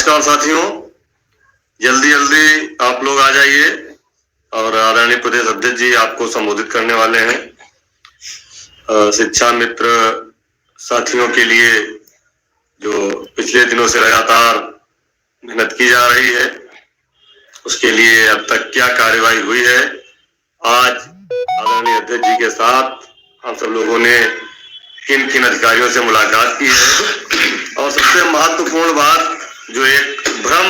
नमस्कार साथियों, जल्दी जल्दी आप लोग आ जाइए और आदरणीय प्रदेश अध्यक्ष जी आपको संबोधित करने वाले हैं। शिक्षा मित्र साथियों के लिए जो पिछले दिनों से लगातार मेहनत की जा रही है, उसके लिए अब तक क्या कार्यवाही हुई है, आज आदरणीय अध्यक्ष जी के साथ हम सब लोगों ने किन किन अधिकारियों से मुलाकात की है और सबसे महत्वपूर्ण बात जो एक भ्रम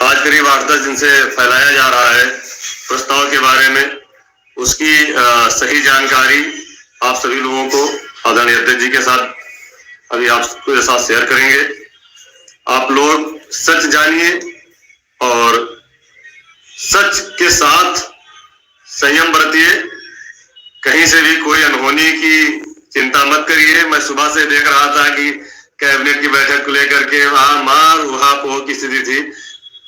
आज करीब 8-10 दिन से फैलाया जा रहा है प्रस्ताव के बारे में, उसकी सही जानकारी आप सभी लोगों को आदरणीय अध्यक्ष जी के साथ अभी आपके साथ शेयर करेंगे। आप लोग सच जानिए और सच के साथ संयम बरतिए, कहीं से भी कोई अनहोनी की चिंता मत करिए। मैं सुबह से देख रहा था कि कैबिनेट की बैठक को लेकर के मार उहापोह की स्थिति थी।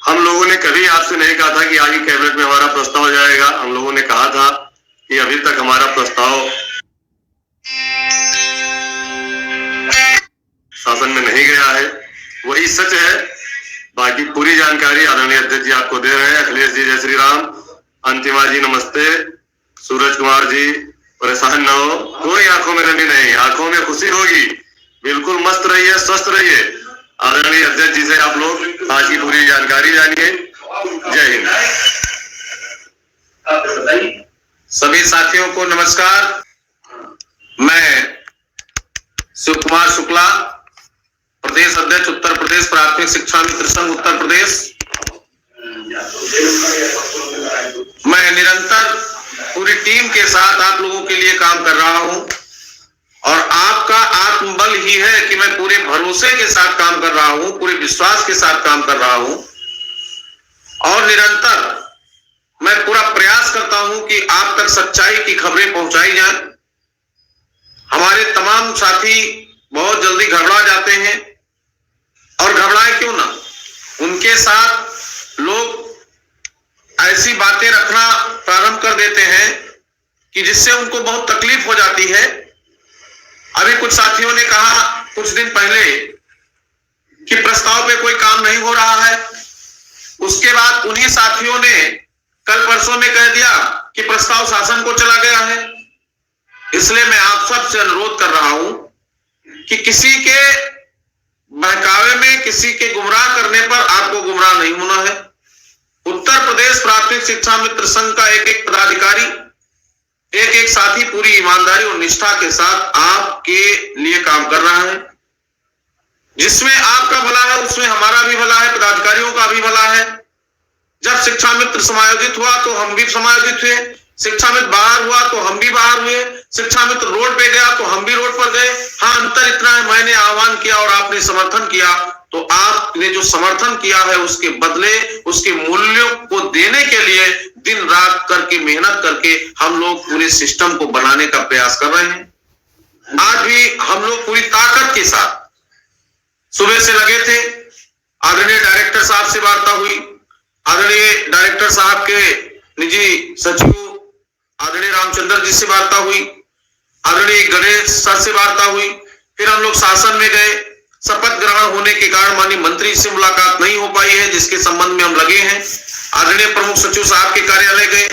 हम लोगों ने कभी आपसे नहीं कहा था कि आगे कैबिनेट में हमारा प्रस्ताव जाएगा। हम लोगों ने कहा था कि अभी तक हमारा प्रस्ताव शासन में नहीं गया है, वही सच है। बाकी पूरी जानकारी आदरणीय अध्यक्ष जी आपको दे रहे हैं। अखिलेश जी जय श्री राम, अंतिमा जी नमस्ते, सूरज कुमार जी परेशान न हो, कोई आंखों में नमी नहीं, आंखों में खुशी होगी, बिल्कुल मस्त रहिए, स्वस्थ रहिए। आदरणीय अध्यक्ष जी से आप लोग आज की पूरी जानकारी जानिए। जय हिंद। सभी साथियों को नमस्कार। मैं शिव कुमार शुक्ला, प्रदेश अध्यक्ष उत्तर प्रदेश प्राथमिक शिक्षा मित्र संघ उत्तर प्रदेश। मैं निरंतर पूरी टीम के साथ आप लोगों के लिए काम कर रहा हूं और आपका आत्मबल ही है कि मैं पूरे भरोसे के साथ काम कर रहा हूं, पूरे विश्वास के साथ काम कर रहा हूं और निरंतर मैं पूरा प्रयास करता हूं कि आप तक सच्चाई की खबरें पहुंचाई जाएं। हमारे तमाम साथी बहुत जल्दी घबरा जाते हैं और घबराए क्यों ना, उनके साथ लोग ऐसी बातें रखना प्रारंभ कर देते हैं कि जिससे उनको बहुत तकलीफ हो जाती है। अभी कुछ साथियों ने कहा कुछ दिन पहले कि प्रस्ताव पे कोई काम नहीं हो रहा है, उसके बाद उन्हीं साथियों ने कल परसों में कह दिया कि प्रस्ताव शासन को चला गया है। इसलिए मैं आप सबसे अनुरोध कर रहा हूं कि किसी के बहकावे में, किसी के गुमराह करने पर आपको गुमराह नहीं होना है। उत्तर प्रदेश प्राथमिक शिक्षा मित्र संघ का एक एक पदाधिकारी, एक एक साथी पूरी ईमानदारी और निष्ठा के साथ आपके लिए काम कर रहा है। जिसमें आपका भला है उसमें हमारा भी भला है, पदाधिकारियों का भी भला है। जब शिक्षा मित्र समायोजित हुआ तो हम भी समायोजित हुए, शिक्षा मित्र बाहर हुआ तो हम भी बाहर हुए, शिक्षा मित्र रोड पे गया तो हम भी रोड पर गए। हाँ, अंतर इतना है, मैंने आह्वान किया और आपने समर्थन किया, तो आपने जो समर्थन किया है उसके बदले, उसके मूल्यों को देने के लिए दिन रात करके मेहनत करके हम लोग पूरे सिस्टम को बनाने का प्रयास कर रहे हैं। आज भी हम लोग पूरी ताकत के साथ सुबह से लगे थे। आदरणीय डायरेक्टर साहब से वार्ता हुई, आदरणीय डायरेक्टर साहब के निजी सचिव आदरणीय रामचंद्र जी से वार्ता हुई, आदरणीय गणेश सर से वार्ता हुई। फिर हम लोग शासन में गए। शपथ ग्रहण होने के कारण माननीय मंत्री से मुलाकात नहीं हो पाई है, जिसके संबंध में हम लगे हैं। आदरणीय प्रमुख सचिव साहब के कार्यालय गए,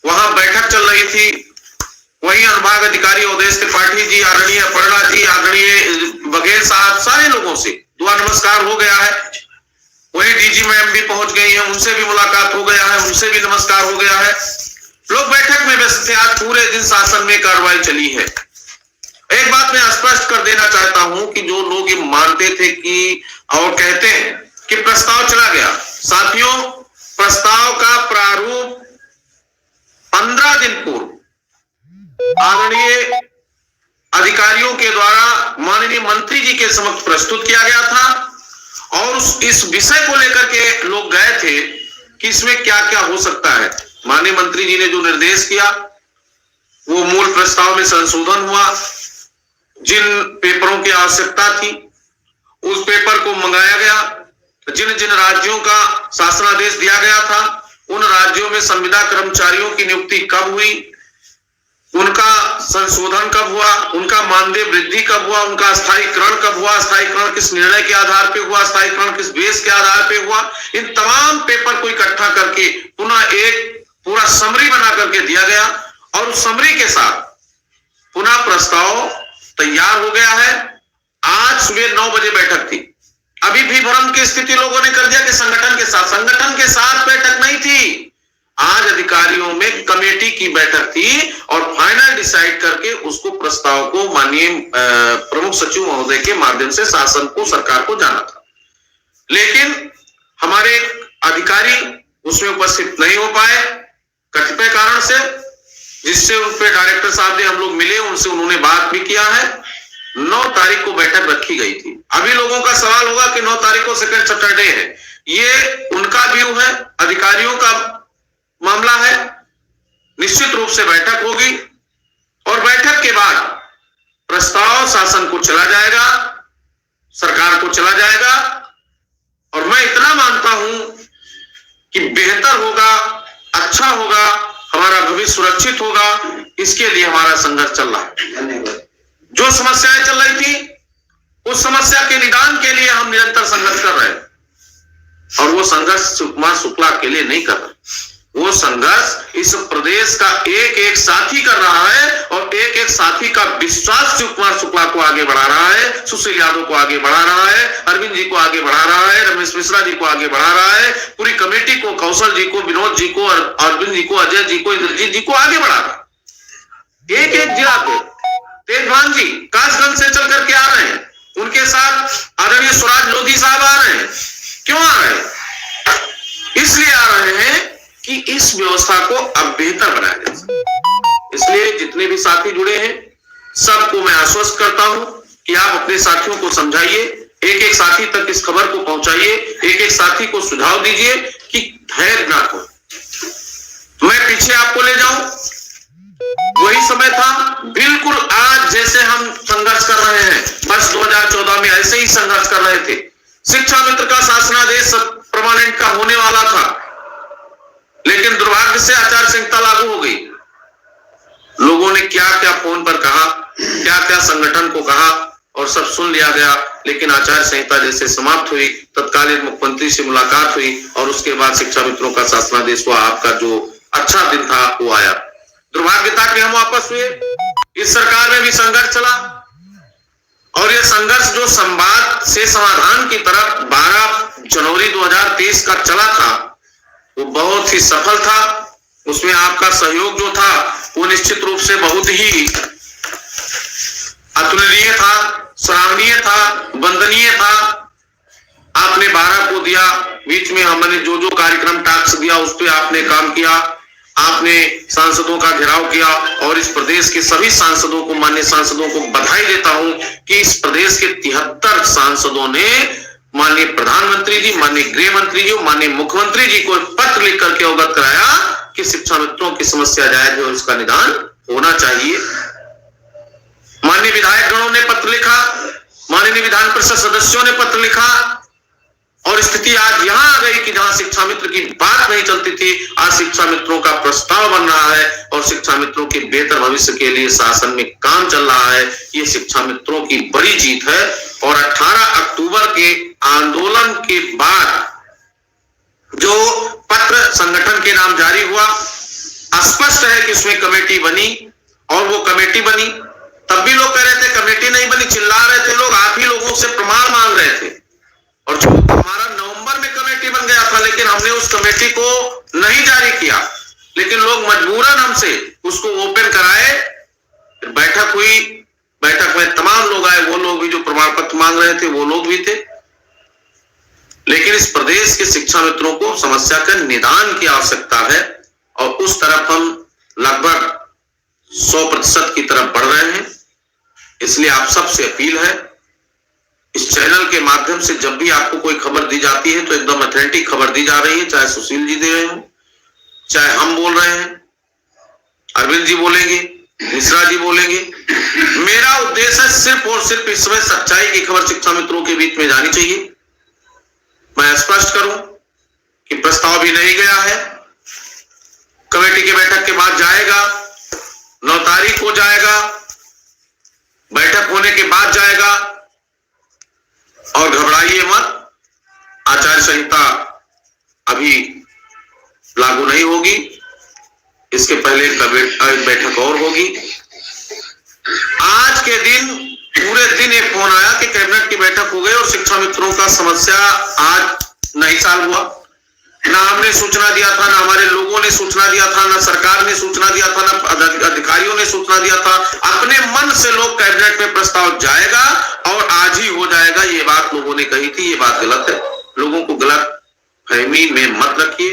वहां बैठक चल रही थी। वहीं अनुभाग अधिकारी उदय त्रिपाठी जी, आदरणीय अपर्णा जी, आदरणीय बघेल साहब, सारे लोगों से दुआ नमस्कार हो गया है। वहीं डीजी मैम भी पहुंच गई है, उनसे भी मुलाकात हो गया है, उनसे भी नमस्कार हो गया है। लोग बैठक में व्यस्त थे। आज पूरे दिन शासन में कार्रवाई चली है। एक बात मैं स्पष्ट कर देना चाहता हूं कि जो लोग ये मानते थे कि और कहते हैं कि प्रस्ताव चला गया, साथियों, प्रस्ताव का प्रारूप 15 दिन पूर्व आदरणीय अधिकारियों के द्वारा माननीय मंत्री जी के समक्ष प्रस्तुत किया गया था और इस विषय को लेकर के लोग गए थे कि इसमें क्या क्या हो सकता है। माननीय मंत्री जी ने जो निर्देश किया वो मूल प्रस्ताव में संशोधन हुआ। जिन पेपरों की आवश्यकता थी उस पेपर को मंगाया गया। जिन जिन राज्यों का शासनादेश दिया गया था उन राज्यों में संविदा कर्मचारियों की नियुक्ति कब हुई उनका संशोधन कब हुआ, उनका मानदेय वृद्धि कब हुआ, उनका स्थायीकरण कब हुआ, स्थायीकरण किस निर्णय के आधार पे हुआ, स्थायीकरण किस बेस के आधार पे हुआ, इन तमाम पेपर को इकट्ठा करके पुनः एक पूरा समरी बना करके दिया गया और उस समरी के साथ पुनः प्रस्ताव तैयार हो गया है। आज सुबह 9 बजे बैठक थी। अभी भी भ्रम की स्थिति लोगों ने कर दिया कि संगठन के साथ बैठक नहीं थी। आज अधिकारियों में कमेटी की बैठक थी और फाइनल डिसाइड करके उसको प्रस्ताव को माननीय प्रमुख सचिव महोदय के माध्यम से शासन को, सरकार को जाना था, लेकिन हमारे अधिकारी उसमें उपस्थित नहीं हो पाए कतिपय कारण से, जिससे उन पे डायरेक्टर साहब ने, हम लोग मिले उनसे, उन्होंने बात भी किया है। 9 तारीख को बैठक रखी गई थी। अभी लोगों का सवाल होगा कि 9 तारीख को सेकंड सैटरडे है, ये उनका व्यू है, अधिकारियों का मामला है। निश्चित रूप से बैठक होगी और बैठक के बाद प्रस्ताव शासन को चला जाएगा, सरकार को चला जाएगा और मैं इतना मानता हूं कि बेहतर होगा, अच्छा होगा, हमारा भविष्य सुरक्षित होगा। इसके लिए हमारा संघर्ष चल रहा है। जो समस्याएं चल रही थी उस समस्या के निदान के लिए हम निरंतर संघर्ष कर रहे हैं और वो संघर्ष सुकुमार शुक्ला के लिए नहीं कर रहे, वो संघर्ष इस प्रदेश का एक एक साथी कर रहा है और एक एक साथी का विश्वास सुकुमार शुक्ला को आगे बढ़ा रहा है, सुशील यादव को आगे बढ़ा रहा है, अरविंद जी को आगे बढ़ा रहा है, रमेश मिश्रा जी को आगे बढ़ा रहा है, पूरी कमेटी को, कौशल जी को, विनोद जी को, अरविंद जी को, अजय जी को, इंद्रजीत जी को आगे बढ़ा रहा है। एक एक जिला पे तेजभान जी कासगंज से चल करके आ रहे हैं, उनके साथ आदरणीय स्वराज लोधी साहब आ रहे हैं। क्यों आ रहे हैं? इसलिए आ रहे हैं कि इस व्यवस्था को अब बेहतर बनाया जा सके। इसलिए जितने भी साथी जुड़े हैं सबको मैं आश्वस्त करता हूं कि आप अपने साथियों को समझाइए, एक एक साथी तक इस खबर को पहुंचाइए, एक एक साथी को सुझाव दीजिए कि धैर्य ना हो। मैं पीछे आपको ले जाऊं, वही समय था बिल्कुल आज जैसे हम संघर्ष कर रहे हैं, वर्ष 2014 में ऐसे ही संघर्ष कर रहे थे। शिक्षा मित्र का शासनादेश परमानेंट का होने वाला था, लेकिन दुर्भाग्य से आचार संहिता लागू हो गई। लोगों ने क्या क्या फोन पर कहा, क्या क्या संगठन को कहा और सब सुन लिया गया, लेकिन आचार संहिता जैसे समाप्त हुई, तत्कालीन मुख्यमंत्री से मुलाकात हुई और उसके बाद शिक्षा मित्रों का शासनादेश हुआ। आपका जो अच्छा दिन था वो आया। दुर्भाग्य था कि हम वापस हुए। इस सरकार में भी संघर्ष चला और यह संघर्ष जो संवाद से समाधान की तरफ 12 जनवरी 2023 का चला था वो बहुत ही सफल था। उसमें आपका सहयोग जो था वो निश्चित रूप से बहुत ही अतुलनीय था, सराहनीय था, वंदनीय था। आपने 12 को दिया, बीच में हमने जो जो कार्यक्रम टास्क दिया उस पर आपने काम किया, आपने सांसदों का घेराव किया और इस प्रदेश के सभी सांसदों को, माननीय सांसदों को बधाई देता हूं कि इस प्रदेश के 73 सांसदों ने माननीय प्रधानमंत्री जी, माननीय गृह मंत्री जी, माननीय मुख्यमंत्री जी को पत्र लिख करके अवगत कराया कि शिक्षा मित्रों की समस्या जायज है और उसका निदान होना चाहिए। माननीय विधायक गणों ने पत्र लिखा, माननीय विधान परिषद सदस्यों ने पत्र लिखा और स्थिति आज यहां आ गई कि जहां शिक्षा मित्र की बात नहीं चलती थी, आज शिक्षा मित्रों का प्रस्ताव बन रहा है और शिक्षा मित्रों के बेहतर भविष्य के लिए शासन में काम चल रहा है। ये शिक्षा मित्रों की बड़ी जीत है और 18 अक्टूबर के आंदोलन के बाद जो पत्र संगठन के नाम जारी हुआ, स्पष्ट है कि उसमें कमेटी बनी और वो कमेटी बनी। तब भी लोग कह रहे थे कमेटी नहीं बनी, चिल्ला रहे थे लोग, आप ही लोगों से प्रमाण मांग रहे थे और जो हमारा नवंबर में कमेटी बन गया था, लेकिन हमने उस कमेटी को नहीं जारी किया, लेकिन लोग मजबूरन हमसे उसको ओपन कराए। बैठक हुई, बैठक में तमाम लोग आए, वो लोग भी जो प्रमाण पत्र मांग रहे थे वो लोग भी थे, लेकिन इस प्रदेश के शिक्षा मित्रों को समस्या का निदान की आवश्यकता है और उस तरफ हम लगभग 100% की तरफ बढ़ रहे हैं। इसलिए आप सबसे अपील है, इस चैनल के माध्यम से जब भी आपको कोई खबर दी जाती है तो एकदम ऑथेंटिक खबर दी जा रही है, चाहे सुशील जी दे रहे हो, चाहे हम बोल रहे हैं, अरविंद जी बोलेंगे, मिश्रा जी बोलेंगे। मेरा उद्देश्य है सिर्फ और सिर्फ इस समय सच्चाई की खबर शिक्षा मित्रों के बीच में जानी चाहिए। मैं स्पष्ट करूं कि प्रस्ताव भी नहीं गया है, कमेटी की बैठक के बाद जाएगा। 9 तारीख को जाएगा, बैठक होने के बाद जाएगा। और घबराइए मत, आचार संहिता अभी लागू नहीं होगी, इसके पहले एक बैठक और होगी। आज के दिन पूरे दिन एक फोन आया कि कैबिनेट की बैठक हो गई और शिक्षा मित्रों का समस्या आज नहीं सॉल्व हुआ। ना हमने सूचना दिया था, ना हमारे लोगों ने सूचना दिया था, ना सरकार ने सूचना दिया था, ना अधिकारियों ने सूचना दिया था। अपने मन से लोग कैबिनेट में प्रस्ताव जाएगा और आज ही हो जाएगा, ये बात लोगों ने कही थी। ये बात गलत है। लोगों को गलत फहमी में मत रखिए।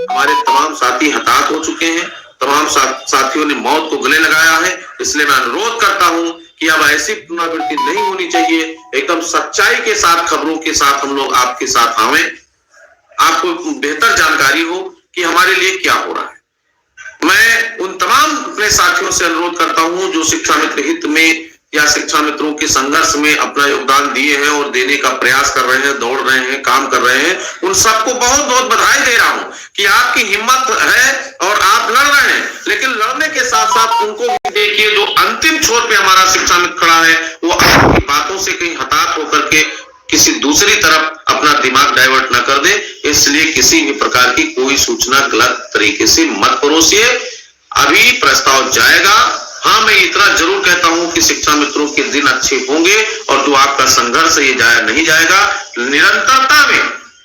हमारे तमाम साथी हताहत हो चुके हैं, तमाम साथियों ने मौत को गले लगाया है। इसलिए मैं अनुरोध करता हूं कि अब ऐसी पुनरावृत्ति नहीं होनी चाहिए। एकदम सच्चाई के साथ, खबरों के साथ हम लोग आपके साथ आवें, आपको बेहतर जानकारी हो कि हमारे लिए क्या हो रहा है। मैं उन तमाम अपने साथियों से अनुरोध करता हूं जो शिक्षा मित्र हित में या शिक्षा मित्रों के संघर्ष में अपना योगदान दिए हैं और देने का प्रयास कर रहे हैं, दौड़ रहे हैं, काम कर रहे हैं, उन सबको बहुत बहुत बधाई दे रहा हूं कि आपकी हिम्मत है और आप लड़ रहे हैं। लेकिन लड़ने के साथ साथ उनको भी देखिए जो अंतिम छोर पे हमारा शिक्षा मित्र खड़ा है, वो आपकी बातों से कहीं हताश होकर के किसी दूसरी तरफ अपना दिमाग डाइवर्ट ना कर दे। इसलिए किसी भी प्रकार की कोई सूचना गलत तरीके से मत परोसिए। अभी प्रस्ताव जाएगा। हाँ, मैं इतना जरूर कहता हूं कि शिक्षा मित्रों के दिन अच्छे होंगे और जो आपका संघर्ष ये जाया नहीं जाएगा। निरंतरता में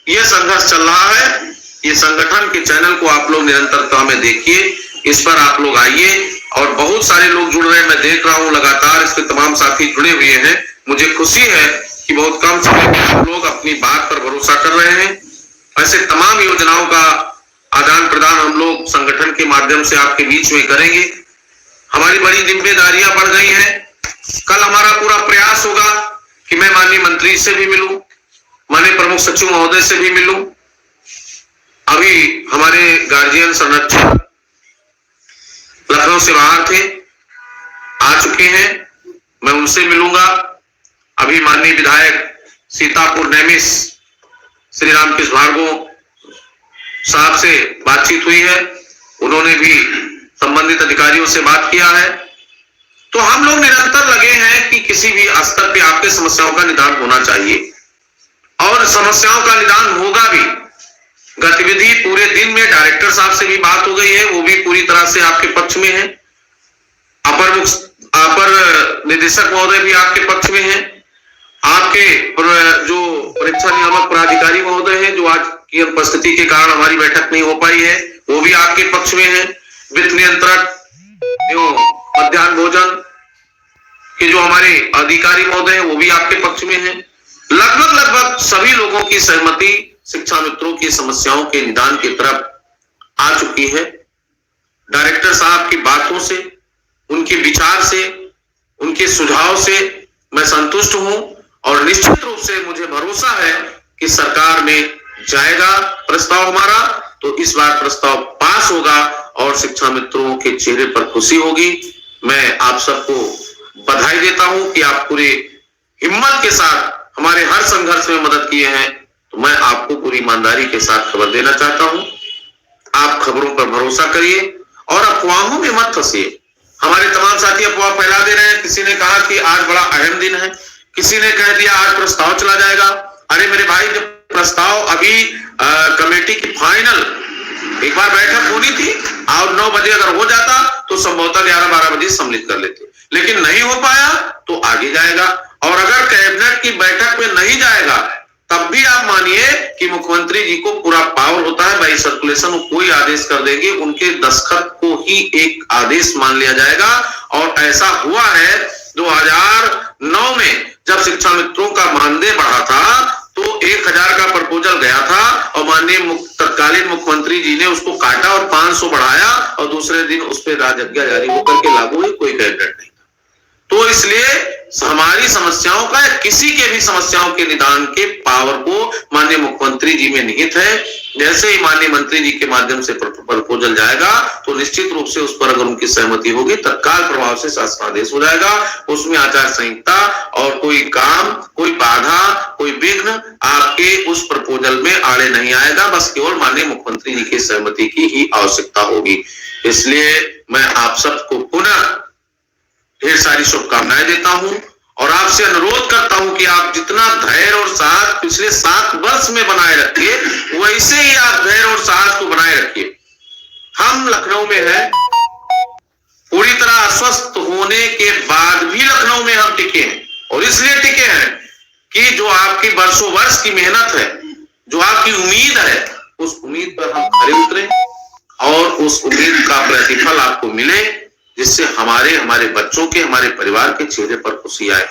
ये संघर्ष चल रहा है। ये संगठन के चैनल को आप लोग निरंतरता में देखिए, इस पर आप लोग आइए और बहुत सारे लोग जुड़ रहे हैं। मैं देख रहा हूं लगातार इस पे तमाम साथी जुड़े हुए हैं। मुझे खुशी है कि बहुत कम समय में आप लोग अपनी बात पर भरोसा कर रहे हैं। ऐसे तमाम योजनाओं का आदान प्रदान हम लोग संगठन के माध्यम से आपके बीच में करेंगे। हमारी बड़ी जिम्मेदारियां बढ़ गई हैं। कल हमारा पूरा प्रयास होगा कि मैं माननीय मंत्री से भी मिलूं, माननीय प्रमुख सचिव महोदय से भी मिलूं। अभी हमारे गार्जियन संरक्षक लखनऊ से बाहर थे, आ चुके हैं, मैं उनसे मिलूंगा। अभी माननीय विधायक सीतापुर नेमिस श्री रामकृष्ण भार्गव साहब से बातचीत हुई है, उन्होंने भी संबंधित अधिकारियों से बात किया है। तो हम लोग निरंतर लगे हैं कि किसी भी स्तर पे आपके समस्याओं का निदान होना चाहिए और समस्याओं का निदान होगा भी। गतिविधि पूरे दिन में डायरेक्टर साहब से भी बात हो गई है, वो भी पूरी तरह से आपके पक्ष में है। अपर निदेशक महोदय भी आपके पक्ष में है। आपके जो परीक्षा नियामक पदाधिकारी महोदय हैं, जो आज की अनुपस्थिति के कारण हमारी बैठक नहीं हो पाई है, वो भी आपके पक्ष में है। वित्त नियंत्रक एवं मध्याह्न भोजन के जो हमारे अधिकारी महोदय हैं, वो भी आपके पक्ष में है। लगभग सभी लोगों की सहमति शिक्षा मित्रों की समस्याओं के निदान की तरफ आ चुकी है। डायरेक्टर साहब की बातों से, उनके विचार से, उनके सुझाव से मैं संतुष्ट हूं और निश्चित रूप से मुझे भरोसा है कि सरकार में जाएगा प्रस्ताव हमारा, तो इस बार प्रस्ताव पास होगा और शिक्षा मित्रों के चेहरे पर खुशी होगी। मैं आप सबको बधाई देता हूं कि आप पूरे हिम्मत के साथ हमारे हर संघर्ष में मदद किए हैं। तो मैं आपको पूरी ईमानदारी के साथ खबर देना चाहता हूं। आप खबरों पर भरोसा करिए और अफवाहों में मत फंसिए। हमारे तमाम साथी अफवाह फैला दे रहे हैं। किसी ने कहा कि आज बड़ा अहम दिन है, किसी ने कह दिया आज प्रस्ताव चला जाएगा। अरे मेरे भाई, जब प्रस्ताव अभी कमेटी की फाइनल एक बार बैठक होनी थी और 9 बजे अगर हो जाता तो संभवतः 11-12 बजे सम्मिलित कर लेते, लेकिन नहीं हो पाया तो आगे जाएगा। और अगर कैबिनेट की बैठक में नहीं जाएगा तब भी आप मानिए कि मुख्यमंत्री जी को पूरा पावर होता है, बाई सर्कुलेशन वो कोई आदेश कर देंगे, उनके दस्तखत को ही एक आदेश मान लिया जाएगा। और ऐसा हुआ है 2009 में जब शिक्षा मित्रों का मानदेय बढ़ा था तो 1000 का प्रपोजल गया था और माननीय तत्कालीन मुख्यमंत्री जी ने उसको काटा और 500 बढ़ाया और दूसरे दिन उस पर राजज्ञा जारी होकर के लागू हुई, कोई कैबिनेट नहीं। तो इसलिए हमारी समस्याओं का या किसी के भी समस्याओं के निदान के पावर को माननीय मुख्यमंत्री जी में निहित है। जैसे ही माननीय मंत्री जी के माध्यम से प्रपोजल जाएगा तो निश्चित रूप से उस पर अगर उनकी सहमति होगी तत्काल प्रभाव से शासनादेश हो जाएगा। उसमें आचार संहिता और कोई काम, कोई बाधा, कोई विघ्न आपके उस प्रपोजल में आड़े नहीं आएगा। बस केवल माननीय मुख्यमंत्री जी की सहमति की ही आवश्यकता होगी। इसलिए मैं आप सबको पुनः ढेर सारी शुभकामनाएं देता हूं और आपसे अनुरोध करता हूं कि आप जितना धैर्य और साहस पिछले 7 वर्ष में बनाए रखिए, वैसे ही आप धैर्य और साहस को बनाए रखिए। हम लखनऊ में हैं, पूरी तरह अस्वस्थ होने के बाद भी लखनऊ में हम टिके हैं, और इसलिए टिके हैं कि जो आपकी वर्षों वर्ष की मेहनत है, जो आपकी उम्मीद है, उस उम्मीद पर हम खरे उतरे और उस उम्मीद का प्रतिफल आपको मिले, जिससे हमारे बच्चों के, हमारे परिवार के चेहरे पर खुशी आए।